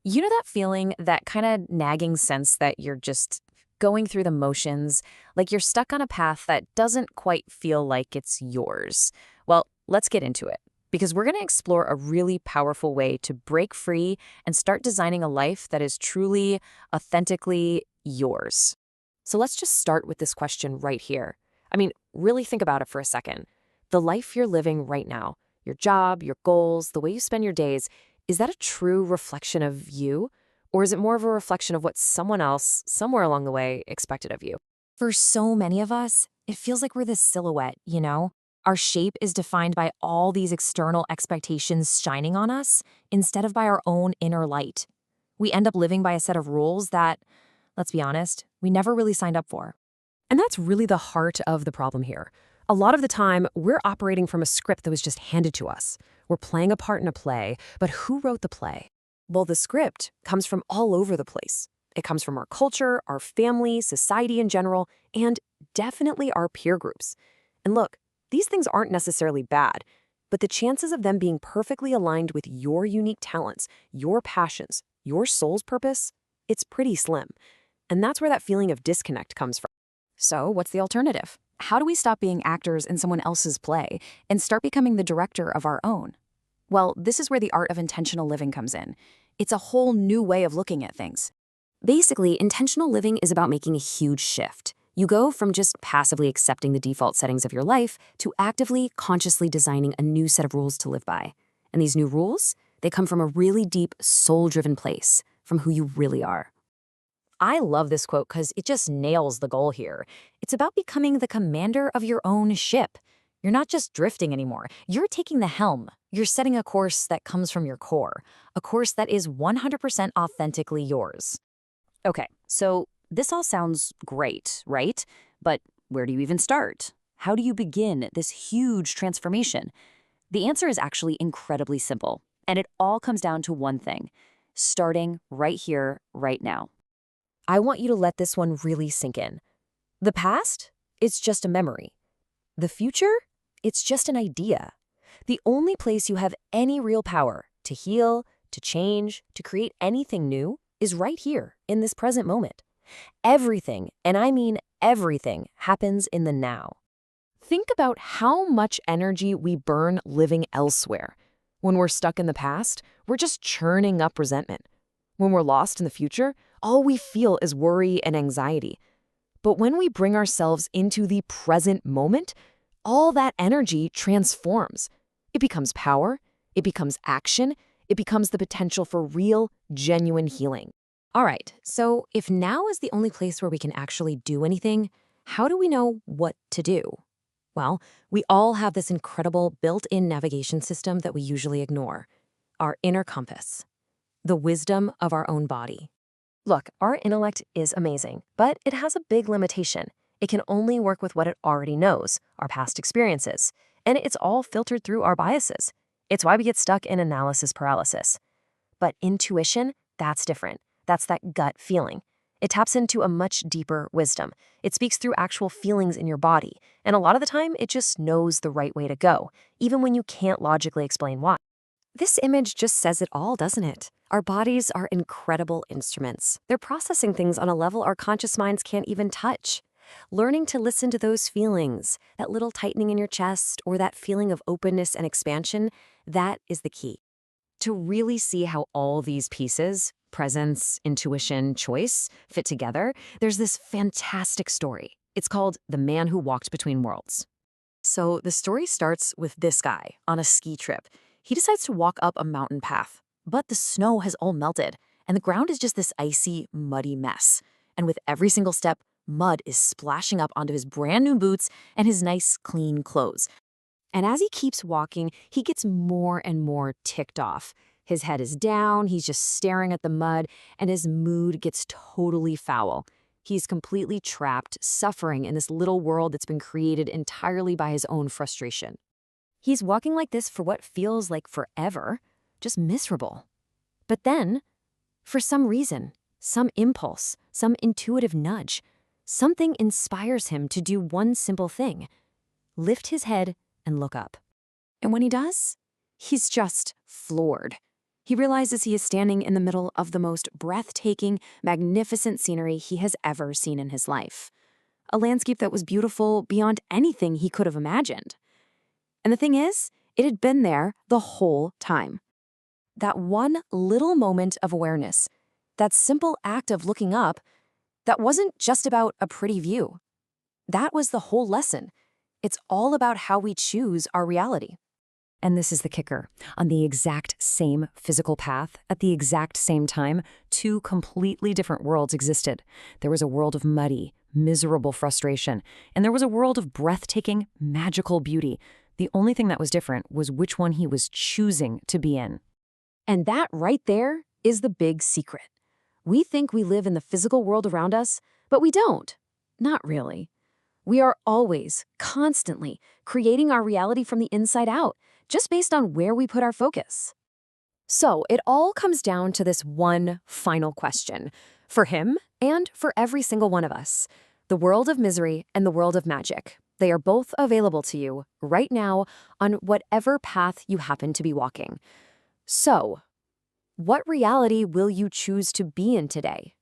You know that feeling, that kind of nagging sense that you're just going through the motions, like you're stuck on a path that doesn't quite feel like it's yours? Well, let's get into it because we're going to explore a really powerful way to break free and start designing a life that is truly, authentically yours. So let's just start with this question right here. Really think about it for a second. The life you're living right now, your job, your goals, the way you spend your days, is that a true reflection of you? Or is it more of a reflection of what someone else, somewhere along the way, expected of you? For so many of us, it feels like we're this silhouette, you know? Our shape is defined by all these external expectations shining on us instead of by our own inner light. We end up living by a set of rules that, let's be honest, we never really signed up for. And that's really the heart of the problem here. A lot of the time, we're operating from a script that was just handed to us. We're playing a part in a play, but who wrote the play? Well, the script comes from all over the place. It comes from our culture, our family, society in general, and definitely our peer groups. And look, these things aren't necessarily bad, but the chances of them being perfectly aligned with your unique talents, your passions, your soul's purpose, it's pretty slim. And that's where that feeling of disconnect comes from. So, what's the alternative? How do we stop being actors in someone else's play and start becoming the director of our own? Well, this is where the art of intentional living comes in. It's a whole new way of looking at things. Basically, intentional living is about making a huge shift. You go from just passively accepting the default settings of your life to actively, consciously designing a new set of rules to live by. And these new rules, they come from a really deep, soul-driven place, from who you really are. I love this quote because it just nails the goal here. It's about becoming the commander of your own ship. You're not just drifting anymore. You're taking the helm. You're setting a course that comes from your core, a course that is 100% authentically yours. Okay, so this all sounds great, right? But where do you even start? How do you begin this huge transformation? The answer is actually incredibly simple, and it all comes down to one thing: starting right here, right now. I want you to let this one really sink in. The past? It's just a memory. The future? It's just an idea. The only place you have any real power to heal, to change, to create anything new is right here, in this present moment. Everything, and I mean everything, happens in the now. Think about how much energy we burn living elsewhere. When we're stuck in the past, we're just churning up resentment. When we're lost in the future, all we feel is worry and anxiety. But when we bring ourselves into the present moment, all that energy transforms. It becomes power, it becomes action, it becomes the potential for real, genuine healing. All right, so if now is the only place where we can actually do anything, how do we know what to do? Well, we all have this incredible built-in navigation system that we usually ignore: our inner compass, the wisdom of our own body. Look, our intellect is amazing, but it has a big limitation. It can only work with what it already knows, our past experiences, and it's all filtered through our biases. It's why we get stuck in analysis paralysis. But intuition, that's different. That's that gut feeling. It taps into a much deeper wisdom. It speaks through actual feelings in your body, and a lot of the time, it just knows the right way to go, even when you can't logically explain why. This image just says it all, doesn't it? Our bodies are incredible instruments. They're processing things on a level our conscious minds can't even touch. Learning to listen to those feelings, that little tightening in your chest, or that feeling of openness and expansion, that is the key. To really see how all these pieces, presence, intuition, choice, fit together, there's this fantastic story. It's called The Man Who Walked Between Worlds. So the story starts with this guy on a ski trip. He decides to walk up a mountain path, but the snow has all melted, and the ground is just this icy, muddy mess. And with every single step, mud is splashing up onto his brand new boots and his nice, clean clothes. And as he keeps walking, he gets more and more ticked off. His head is down, he's just staring at the mud, and his mood gets totally foul. He's completely trapped, suffering in this little world that's been created entirely by his own frustration. He's walking like this for what feels like forever, just miserable. But then, for some reason, some impulse, some intuitive nudge, something inspires him to do one simple thing: lift his head and look up. And when he does, he's just floored. He realizes he is standing in the middle of the most breathtaking, magnificent scenery he has ever seen in his life. A landscape that was beautiful beyond anything he could have imagined. And the thing is, it had been there the whole time. That one little moment of awareness, that simple act of looking up, that wasn't just about a pretty view. That was the whole lesson. It's all about how we choose our reality. And this is the kicker. On the exact same physical path, at the exact same time, two completely different worlds existed. There was a world of muddy, miserable frustration, and there was a world of breathtaking, magical beauty. The only thing that was different was which one he was choosing to be in. And that right there is the big secret. We think we live in the physical world around us, but we don't. Not really. We are always, constantly, creating our reality from the inside out, just based on where we put our focus. So it all comes down to this one final question, for him and for every single one of us. The world of misery and the world of magic. They are both available to you right now on whatever path you happen to be walking. So, what reality will you choose to be in today?